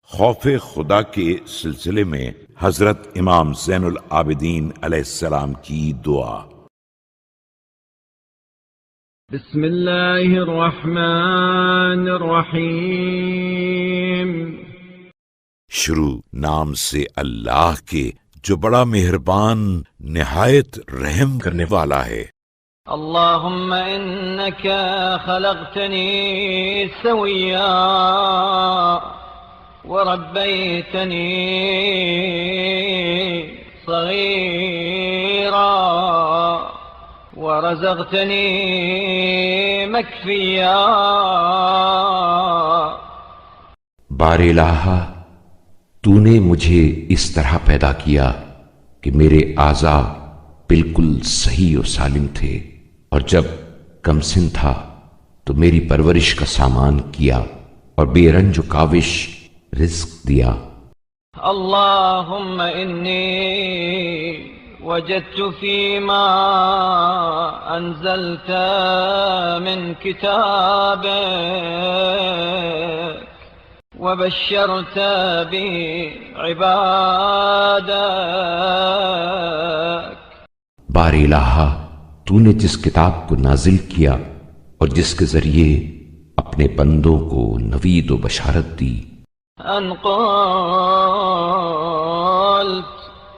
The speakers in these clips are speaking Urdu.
خوف خدا کے سلسلے میں حضرت امام زین العابدین علیہ السلام کی دعا۔ بسم اللہ الرحمن الرحیم۔ شروع نام سے اللہ کے جو بڑا مہربان نہایت رحم کرنے والا ہے۔ اللہم انک خلقتنی سویا وربيتني صغيرا ورزقتني مكفيا۔ بار الہ، تو نے مجھے اس طرح پیدا کیا کہ میرے اعضاء بالکل صحیح و سالم تھے، اور جب کمسن تھا تو میری پرورش کا سامان کیا اور بے رنج و کاوش رزق دیا۔ اللہم انی وجدت فیما انزلت من کتابک وبشرت بعبادک۔ بار الہ، تو نے جس کتاب کو نازل کیا اور جس کے ذریعے اپنے بندوں کو نوید و بشارت دی، ان قلت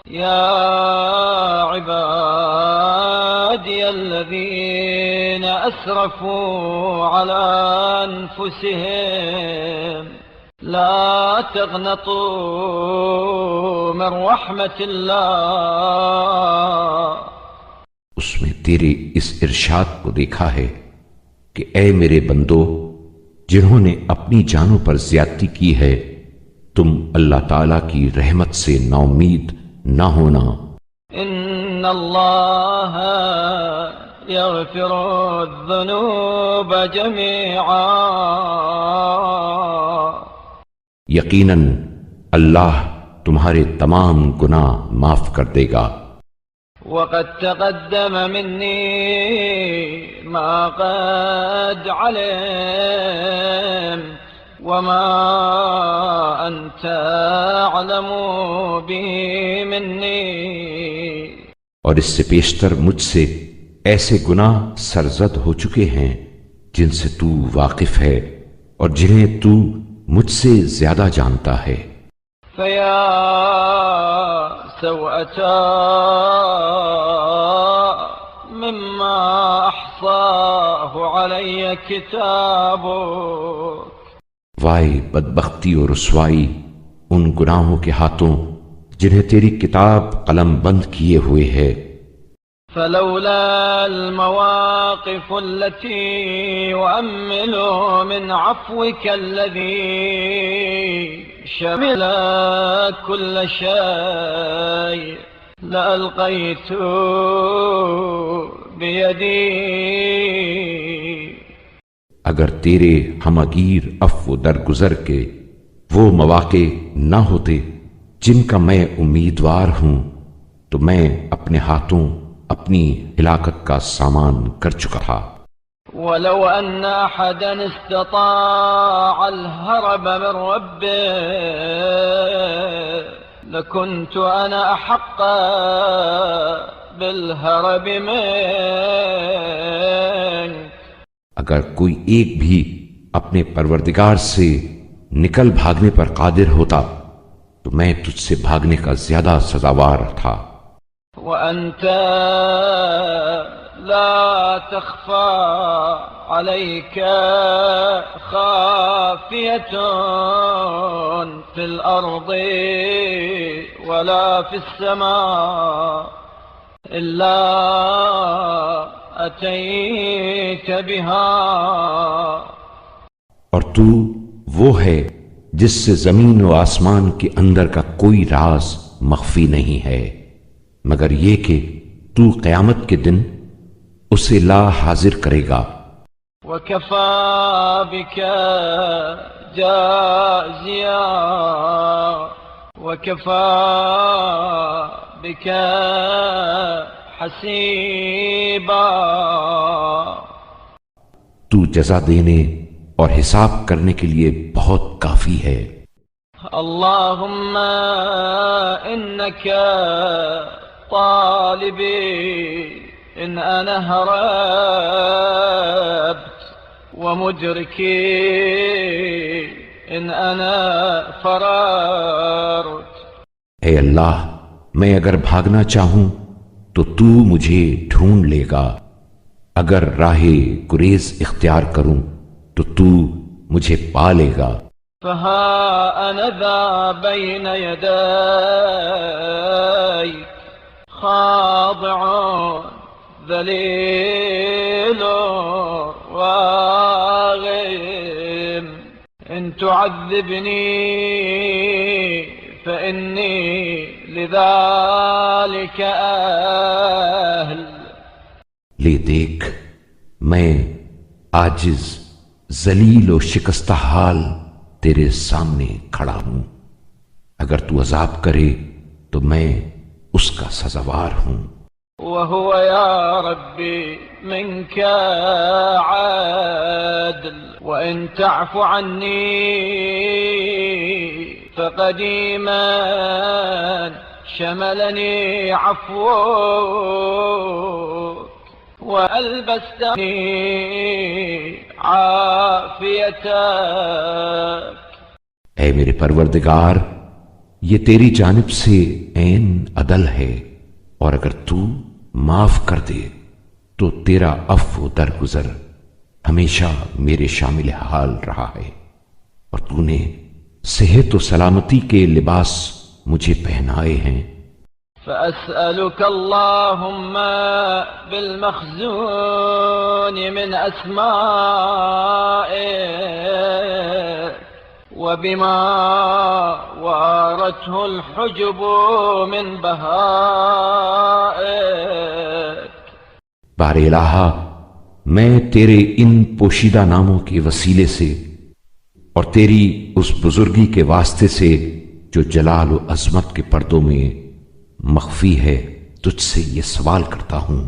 یا عبادی الذین اسرفوا علی انفسهم لا تقنطوا من رحمت اللہ۔ اس میں تیرے اس ارشاد کو دیکھا ہے کہ اے میرے بندو، جنہوں نے اپنی جانوں پر زیادتی کی ہے، تم اللہ تعالیٰ کی رحمت سے نا امید نہ ہونا۔ ان اللہ یغفر الذنوب جمیعا۔ یقیناً اللہ تمہارے تمام گناہ معاف کر دے گا۔ وقد تقدم مني ما قد علم وما أنت أعلم به مني۔ اور اس سے پیشتر مجھ سے ایسے گناہ سرزد ہو چکے ہیں جن سے تو واقف ہے اور جنہیں تو مجھ سے زیادہ جانتا ہے۔ فیا سوءتا مما احصاه علی کتابک۔ وائے بدبختی اور رسوائی ان گناہوں کے ہاتھوں جنہیں تیری کتاب قلم بند کیے ہوئے ہے۔ فلولا المواقف التي أؤمل من عفوك الذي شمل كل شيء لألقيت بيدي۔ اگر تیرے ہمگیر عفو درگزر کے وہ مواقع نہ ہوتے جن کا میں امیدوار ہوں، تو میں اپنے ہاتھوں اپنی ہلاکت کا سامان کر چکا تھا۔ ولو ان احدا استطاع الهرب من ربه لكنت انا احق بالهرب منك۔ اگر کوئی ایک بھی اپنے پروردگار سے نکل بھاگنے پر قادر ہوتا تو میں تجھ سے بھاگنے کا زیادہ سزاوار تھا۔ وأنت لا تخفى عليك خافية في الأرض ولا في السماء إلا أتيت بها۔ اور تو وہ ہے جس سے زمین و آسمان کے اندر کا کوئی راز مخفی نہیں ہے، مگر یہ کہ تو قیامت کے دن اسے لا حاضر کرے گا۔ وَكَفَى بِكَ جَازِيًا وَكَفَى بِكَ حَسِيبًا۔ تو جزا دینے اور حساب کرنے کے لیے بہت کافی ہے۔ اللهم إنك طالبي إن أنا هربت، ومدركي إن أنا فررت. اے اللہ، میں اگر بھاگنا چاہوں تو تو مجھے ڈھونڈ لے گا، اگر راہ گریز اختیار کروں تو تو مجھے پا لے گا. فها أنا ذا بين يديك خاضع ذليل راغب، إن تعذبني فإني لذلك أهل. لے دیکھ، میں عاجز، ذلیل و شکستہ حال تیرے سامنے کھڑا ہوں. اگر تو عذاب کرے تو میں اس کا سزاوار ہوں. وهو يا ربي منك عادل، وإن تعف عني فقديما شملني عفوك، وألبستني عافيتك. اے میرے پروردگار، یہ تیری جانب سے عین عدل ہے، اور اگر تو معاف کر دے تو تیرا عفو درگزر ہمیشہ میرے شامل حال رہا ہے، اور تو نے صحت و سلامتی کے لباس مجھے پہنائے ہیں. فأسألك اللهم بالمخزون من أسمائك، وبما وارته الحجب من بهائك. بار الہا، میں تیرے ان پوشیدہ ناموں کے وسیلے سے اور تیری اس بزرگی کے واسطے سے جو جلال و عظمت کے پردوں میں مخفی ہے، تجھ سے یہ سوال کرتا ہوں.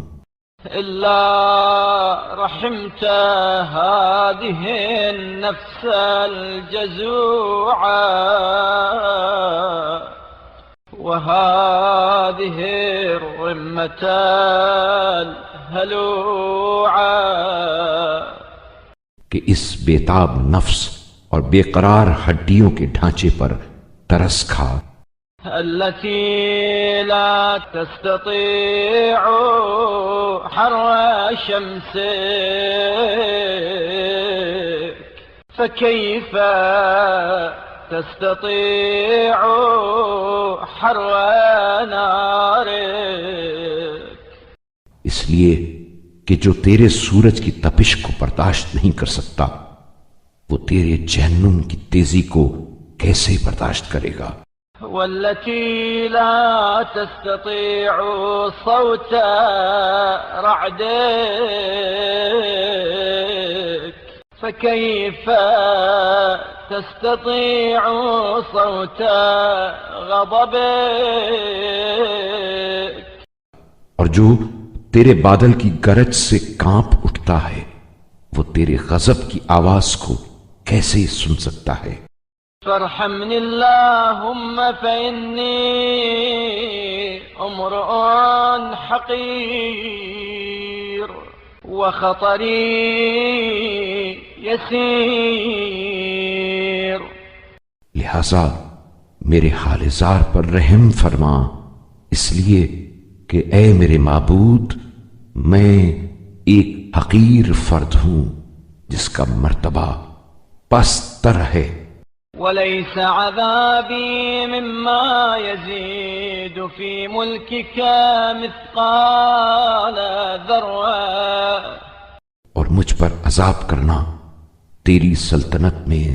إلا رحمت هذه النفس الجزوعة وهذه الرمة الهلوعة، کہ اس بےتاب نفس اور بے قرار ہڈیوں کے ڈھانچے پر ترس کھا، التي لا تستطيع حر شمسك، فكيف تستطيع حر نارك. اس لیے کہ جو تیرے سورج کی تپش کو برداشت نہیں کر سکتا، وہ تیرے جہنم کی تیزی کو کیسے برداشت کرے گا. والتي لا تستطيع صوت رعدك، فكيف تستطيع صوت غضبك. اور جو تیرے بادل کی گرج سے کانپ اٹھتا ہے، وہ تیرے غضب کی آواز کو کیسے سن سکتا ہے. فارحمني اللهم فإني امرؤ حقير، وخطري يسير. لہذا میرے حال زار پر رحم فرما، اس لیے کہ اے میرے معبود، میں ایک حقیر فرد ہوں جس کا مرتبہ پست تر ہے. وليس عذابي مما يزيد في ملكك مثقال ذرة، اور مجھ پر عذاب کرنا تیری سلطنت میں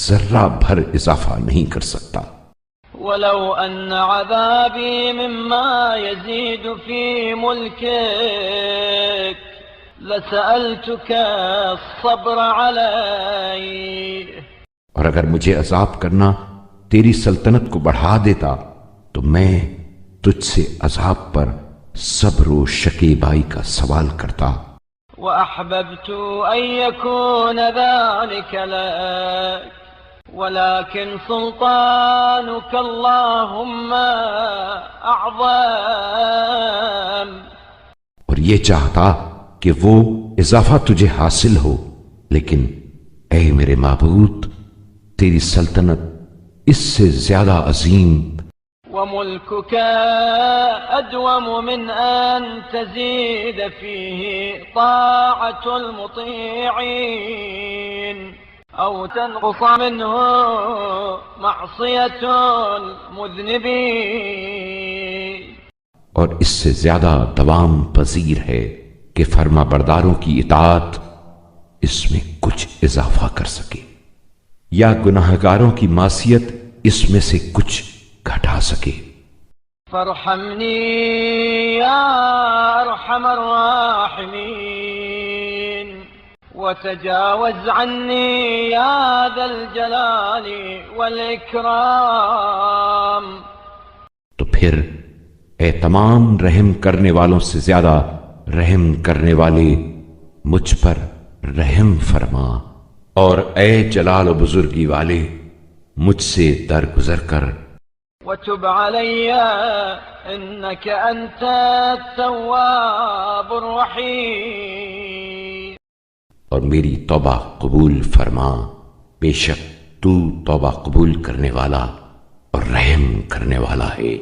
ذرہ بھر اضافہ نہیں کر سکتا. ولو أن عذابي مما يزيد في ملكك لسألتك الصبر عليه. اور اگر مجھے عذاب کرنا تیری سلطنت کو بڑھا دیتا تو میں تجھ سے عذاب پر صبر و شکیبائی کا سوال کرتا. وأحببت أن يكون ذلك لك، ولكن سلطانك اللهم أعظم. اور یہ چاہتا کہ وہ اضافہ تجھے حاصل ہو، لیکن اے میرے معبود تیری سلطنت اس سے زیادہ عظیم، وملكك أدوم من أن تزيد فيه طاعة المطيعين أو تنقص منه معصية المذنبين. اور اس سے زیادہ دوام پذیر ہے کہ فرما برداروں کی اطاعت اس میں کچھ اضافہ کر سکے یا گناہگاروں کی معصیت اس میں سے کچھ گھٹا سکے. فارحمني يا أرحم الراحمين وتجاوز عني يا ذا الجلال والإكرام. تو پھر اے تمام رحم کرنے والوں سے زیادہ رحم کرنے والے مجھ پر رحم فرما، اور اے جلال و بزرگی والے مجھ سے درگزر کر. وتب علي إنك أنت التواب الرحيم. اور میری توبہ قبول فرما، بے شک تو توبہ قبول کرنے والا اور رحم کرنے والا ہے.